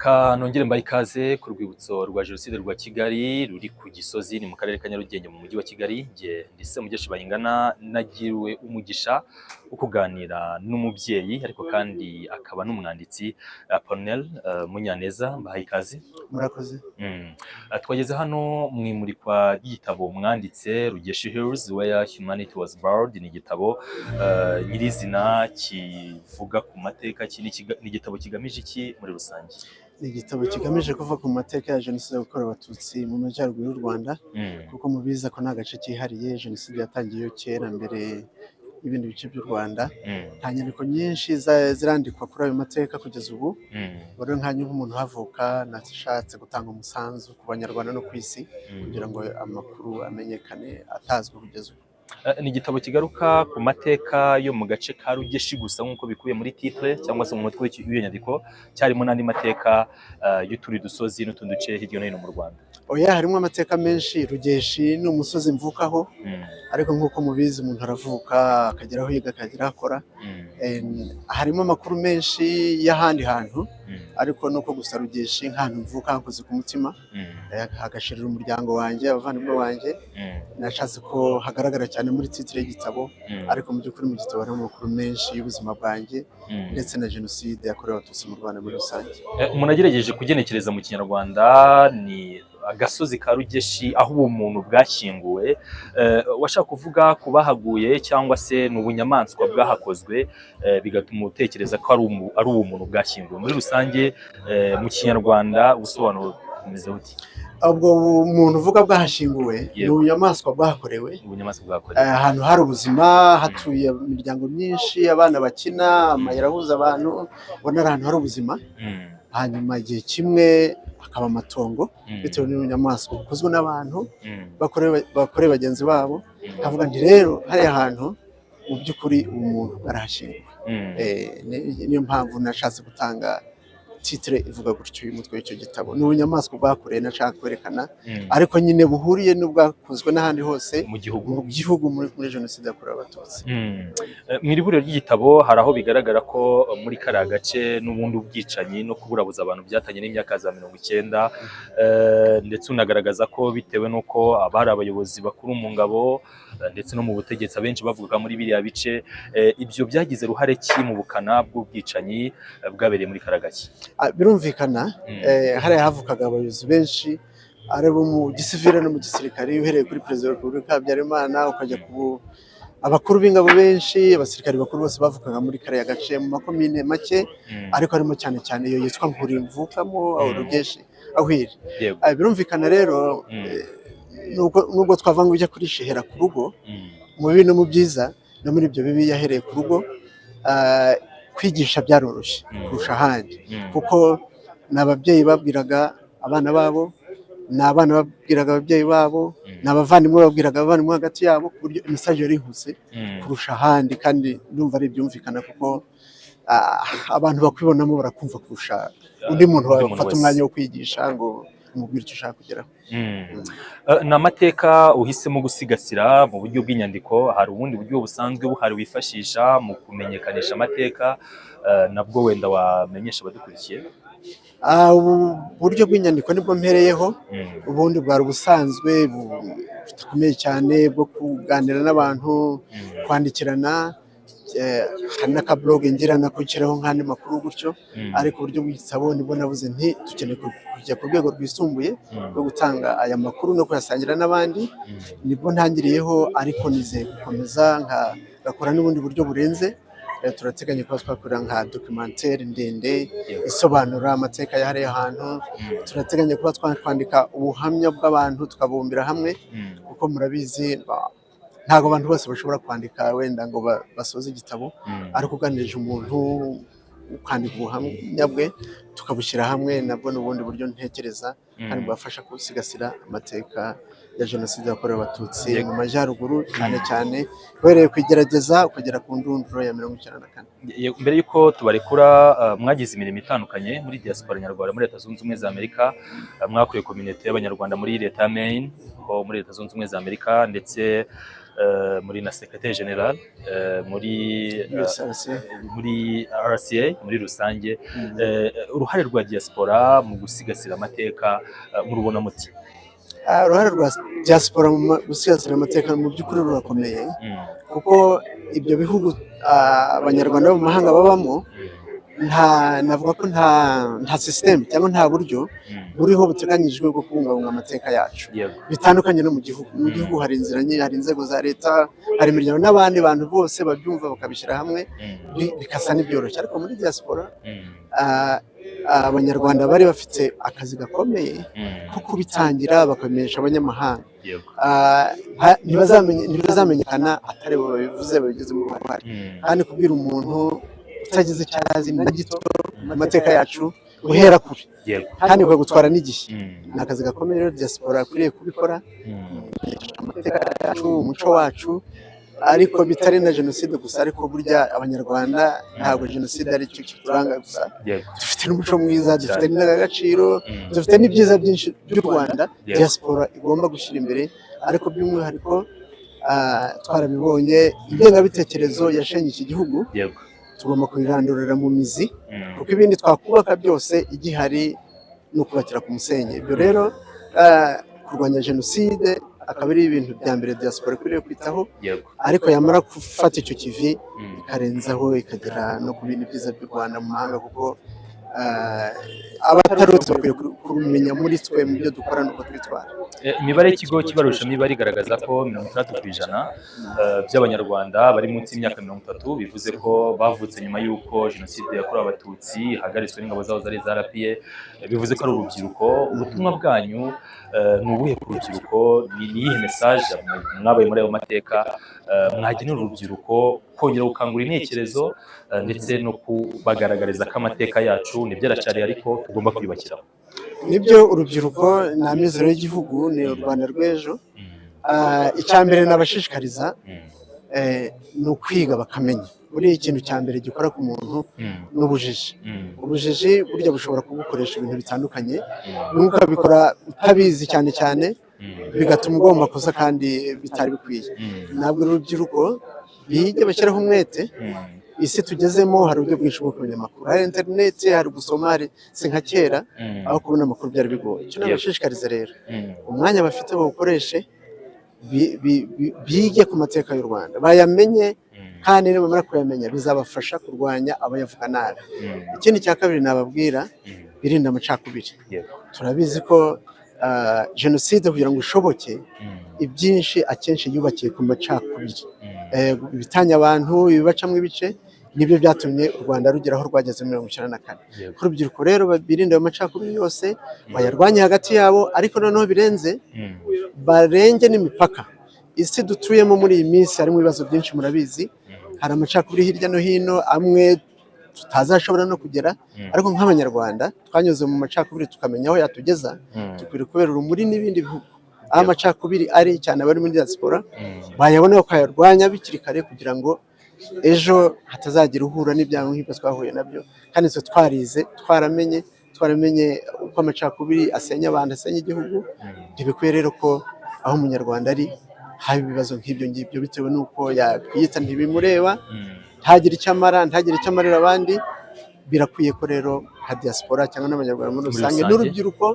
Reka nongere mbaye ikaze ku rwibutso rwa Jenoside rwa Kigali ruri ku Gisozi ni mu karere ka Nyarugenge mu mujyi wa Kigali. Nge ndise Mugeshi Bayingana nagiriwe umugisha wo kuganira n'umubyeyi ariko kandi akaba n'umwanditsi Apollinaire Munyaneza. Mbahaye ikaze. Murakoze. Twageze hano mu imurikwa ry'igitabo mwanditse Rugeshi Hills Where Humanity Was Buried. Ni igitabo nyirizina kivuga ku mateka, ni igitabo kigamije iki muri rusange? Ni igitabo kigamije kuva ku mateka ya Jenoside yakorewe Abatutsi mu majyaruguru y'u Rwanda, kuko mubiza ko nta gace kihariye. Jenoside yatangiye kera mbere y'ibindi bice by'u Rwanda. Nta nyandiko nyinshi zirandikwa kuri ayo mateka kugeza ubu. Rero nkanjye nk'umuntu uhavuka nashatse gutanga umusanzu ku banyarwanda no ku isi kugira ngo amakuru amenyekane atazwi kugeza ubu. Ni igitabo kigaruka ku mateka yo mu gace ka Rugeshi gusa nk'uko bikubiye muri titre cyangwa se mu mutwe w'iyo nyandiko, cyarimo n'andi mateka y'uturi dusozi n'utundi duce hirya no hino mu Rwanda? Oya, harimo amateka menshi. Rugeshi ni umusozi mvukaho, ariko nk'uko mubizi umuntu aravuka akageraho yiga akagera akora. Harimo amakuru menshi y'ahandi hantu, ariko nuko gusa Rugeshi nk'ahantu mvuka hakoze ku mutima, hagashirira umuryango wanjye, abavandimwe banjye. Nashatse ko hagaragara cyane muri titre y'igitabo, ariko mu by'ukuri mu gitabo harimo amakuru menshi y'ubuzima bwanjye ndetse na Jenoside yakorewe Abatutsi mu Rwanda muri rusange. Umuntu agerageje kugenekereza mu Kinyarwanda ni agasozi ka Rugeshi aho ubumuntu bwashyinguwe. Washaka kuvuga kubahaguye cyangwa se n'ubunyamaswa bwahakozwe bigatuma utekereza ko ari ubumuntu bwashyinguwe? Muri rusange mu Kinyarwanda ubusobanuro bumeze buti? Ubwo umuntu uvuga bwahashinguwe ni ubunyamaswa bwahakorewe. Ahantu hari ubuzima, hatuye imiryango myinshi, abana bakina, amayira ahuza abantu, ubona ari ahantu hari ubuzima. Hanyuma igihe kimwe hakaba amatongo bitewe n'inyamaswa bikozwe n'abantu bakoreye bagenzi babo. Havuga nti rero hariya hantu mu by'ukuri umuntu arahashinguwe. Niyo mpamvu nashatse gutanga titre ivuga gutyo y'umutwe w'icyo gitabo. Ni ubunyamaswa bwakoreye nashaka kwerekana, ariko nyine buhuriye n'ubwakozwe n'ahandi hose mu gihugu muri Jenoside yakorewe Abatutsi. Mu iriburiro ry'igitabo hari aho bigaragara ko muri kariya gace n'ubundi ubwicanyi no kuburabuza abantu byatanye n'imyaka za 90, ndetse unagaragaza ko bitewe n'uko abari abayobozi bakuru mu ngabo ndetse no mu butegetsi abenshi bavuga muri biriya bice, ibyo byagize ruhare ki mu bukana bw'ubwicanyi bwabereye muri kariya gace? Birumvikana, hariya havukaga abayobozi benshi ari bo mu gisivile no mu gisirikare. Uhereye kuri Perezida wa Repubulika Habyarimana ukajya ku abakuru b'ingabo benshi, abasirikare bakuru bose bavukaga muri kariya gace mu makomine make, ariko harimo cyane cyane iyo yitwa Mpuri mvukamo, Rugeshi aho iri. Birumvikana rero nubwo twava ngo ujya kuri shehera ku rugo, mu bibi no mu byiza no muri ibyo bibi yahereye ku rugo. Kwigisha byaroroshye kurusha ahandi, kuko ni ababyeyi babwiraga abana babo, ni abana babwiraga ababyeyi babo, ni abavandimwe babwiraga abavandimwe hagati yabo, ku buryo imisaje yarihuse kurusha ahandi. Kandi ndumva ari byumvikana kuko abantu bakwibonamo barakumva kurusha undi muntu wafata umwanya wo kwigisha ngo umubwire icyo ushaka kugeraho. Ni amateka uhisemo gusigasira mu buryo bw'inyandiko. Hari ubundi buryo busanzwe buhari wifashisha mu kumenyekanisha amateka nabwo wenda wamenyesha abadukurikiye? Uburyo bw'inyandiko nibwo mpereyeho. Ubundi bwari ubusanzwe bukomeye cyane bwo kuganira n'abantu, kwandikirana. Hari n'akabloge ngira nakurikiraho nk'andi makuru gutyo, ariko uburyo bw'igitabo nibwo nabuze nti dukeneye kujya ku rwego rwisumbuye rwo gutanga aya makuru no kuyasangira n'abandi. Nibwo ntangiriyeho, ariko nizeye gukomeza ngakora n'ubundi buryo burenze. Turateganya kuba twakorera nka documentaire ndende isobanura amateka ya hariya hantu. Turateganya kuba twakwandika ubuhamya bw'abantu tukabumbira hamwe, kuko murabizi ntabwo abantu bose bashobora kwandika wenda ngo basoze igitabo, ariko uganirije umuntu ukandika ubuhamya bwe tukabushyira hamwe, nabwo n'ubundi buryo ntekereza kandi bwafasha gusigasira amateka ya Jenoside yakorewe Abatutsi mu majyaruguru, cyane cyane uhereye kwigerageza ukagera ku ndunduro ya 1994. Mbere y'uko tubarekura, mwagize imirimo itandukanye muri diaspora nyarwanda muri Leta Zunze Ubumwe za Amerika. Mwakuye community y'abanyarwanda muri Leta ya Maine ho muri Leta Zunze Ubumwe za Amerika, ndetse muri na secrétaire general muri RCA muri rusange. Uruhare rwa diaspora mu gusigasira amateka murubona muti? Uruhare rwa diaspora mu gusigasira amateka mu by'ukuri rurakomeye, kuko ibyo bihugu abanyarwanda bo mu mahanga babamo navuga ko nta system cyangwa nta buryo buriho buteganyijwe bwo kubungabunga amateka yacu, bitandukanye no mu gihugu. Mu gihugu hari inzira nyinshi, hari inzego za leta, hari imiryango n'abandi bantu bose babyumva bakabishyira hamwe bikasa n'ibyoroshye. Ariko muri diaspora abanyarwanda bari bafite akazi gakomeye ko kubitangira bakamenyesha abanyamahanga. Ntibazamenyekana atari bo babivuze babigizemo uruhare, kandi kubwira umuntu utagize icyo azi na gito amateka yacu guhera kure kandi ukagutwara n'igihe. Ni akazi gakomeye rero diaspora akwiriye kubikora, amateka yacu, umuco wacu, ariko bitari na jenoside gusa. Ariko burya abanyarwanda ntabwo jenoside ari cyo kituranga gusa, dufite n'umuco mwiza, dufite n'indangagaciro, dufite n'ibyiza byinshi by'u Rwanda diaspora igomba gushyira imbere. Ariko by'umwihariko twarabibonye, ingengabitekerezo yashenye iki gihugu tugomba kubirandurira mu mizi, kuko ibindi twakubaka byose igihari ni ukubakira ku musenyi. Ibyo rero kurwanya jenoside akaba ari ibintu bya mbere diaspora ikwiriye kwitaho, ariko yamara gufata icyo kivi ikarenzaho ikagera no ku bindi byiza by'u Rwanda mu mahanga, kuko abatarutse bakwiye kumenya muri twe mu byo dukora nuko twitwara. Imibare y'ikigo kibarushamibare igaragaza ko 60% by'abanyarwanda bari munsi y'imyaka 30 bivuze ko bavutse nyuma y'uko jenoside yakorewe abatutsi ihagaritswe n'ingabo zabo zari za RPA. Bivuze ko ari urubyiruko. Ubutumwa bwanyu ni ubuhe ku rubyiruko? Ni iyihe message mwabaye muri ayo mateka mwagenera urubyiruko kongera gukangura intekerezo ndetse no kubagaragariza ko amateka yacu nibyo aracari ariko tugomba kwiyubakiraho? Nibyo, urubyiruko ni amizero y'igihugu, ni u Rwanda rw'ejo. Icya mbere nabashishikariza ni ukwiga bakamenya. Buriya ikintu cya mbere gikora ku muntu ni ubujiji. Ubujiji burya bushobora kugukoresha ibintu bitandukanye, nuko ukabikora utabizi cyane cyane bigatuma ugomba kosa kandi bitari bikwiye. Ntabwo urubyiruko bige bashyiraho umwete. Isi tugezemo hari uburyo bwinshi bwo kumenya amakuru, hari internet, hari gusoma, hari si nka kera aho kubona amakuru byari bigoye. Icyo nabashishikariza rero, umwanya bafite bawukoreshe bige ku mateka y'u Rwanda, bayamenye, kandi nibamara kuyamenya bizabafasha kurwanya abayavuga nabi. Ikindi cya kabiri nababwira, birinda amacakubiri. Turabizi ko jenoside kugira ngo ishoboke ibyinshi akenshi yubakiye ku macakubiri, ibitanya abantu, ibibacamo ibice, nibyo byatumye u Rwanda rugera aho rwageze muri 1994. Ku rubyiruko rero birinde ayo macakubiri yose, bayarwanye hagati yabo, ariko noneho birenze barenge n'imipaka. Isi dutuyemo muri iyi minsi harimo ibibazo byinshi, murabizi, hari amacakubiri hirya no hino, amwe tutazashobora no kugera, ariko nk'abanyarwanda twanyuze mu macakubiri tukamenya aho yatugeza. Dukwiriye kubera urumuri n'ibindi bihugu aho amacakubiri ari, cyane abari muri diaspora bayabona bakayarwanya bikiri kare, kugira ngo ejo hatazagira uhura n'ibyago nk'ibyo twahuye nabyo. Kandi twe twarize, twaramenye uko amacakubiri asenya abantu, asenya igihugu. Ntibikwiye rero ko aho umunyarwanda ari haba ibibazo nk'ibyo ngibyo, bitewe n'uko yakwiyita ntibimureba, ntagire icyo amara, ntagire icyo amarira abandi. Birakwiye ko rero nka diaspora cyangwa n'abanyarwanda muri rusange n'urubyiruko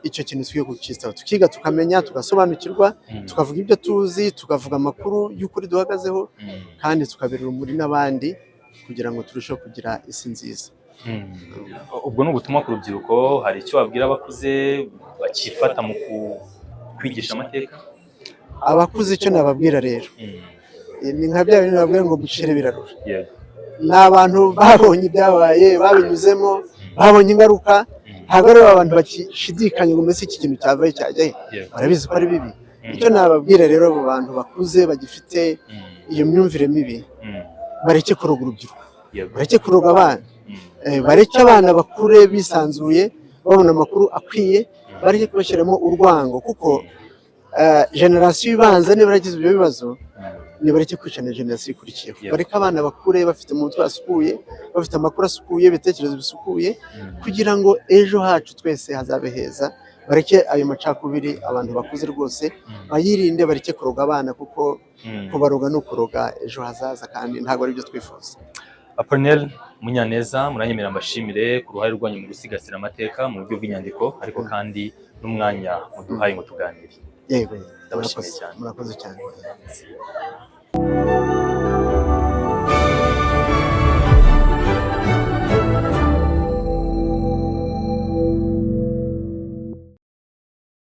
icyo kintu twiye kucyitaho, tukiga, tukamenya, tugasobanukirwa, tukavuga ibyo tuzi, tukavuga amakuru y'ukuri duhagazeho, kandi tukabera urumuri n'abandi kugira ngo turusheho kugira isi nziza. Ubwo ni ubutumwa ku rubyiruko. Hari icyo babwira abakuze bakifata mu kwigisha amateka? Abakuze icyo nababwira rero ni nka bya bintu babwira ngo mucire birarura. Ni abantu babonye ibyabaye, babinyuzemo, babonye ingaruka. Ntabwo ari abantu bakishidikanya ngo mbese iki kintu cyavaye cyajya he, barabizi ko ari bibi. Icyo nababwira rero abo bantu bakuze bagifite iyo myumvire mibi, bareke kuroga urubyiruko, bareke kuroga abana, bareke abana bakure bisanzuye babona amakuru akwiye, bareke kubashyiramo urwango, kuko generasiyo ibanza niba yaragize ibyo bibazo nibareke kwicana generasiyo ikurikiyeho. Bareke abana bakure bafite mu mutwe hasukuye, bafite amakuru asukuye, ibitekerezo bisukuye, kugira ngo ejo hacu twese hazabe heza, bareke ayo macakubiri, abantu bakuze rwose bayirinde, bareke kuroga abana, kuko kubaroga ni ukuroga ejo hazaza, kandi ntabwo ari byo twifuza. Apollinaire Munyaneza, muranyemera mbashimire ku ruhare rwanyu mu gusigasira amateka mu buryo bw'inyandiko, ariko kandi n'umwanya muduhaye ngo tuganire. Yego, Ndabashimiye cyane. murakoze cyane.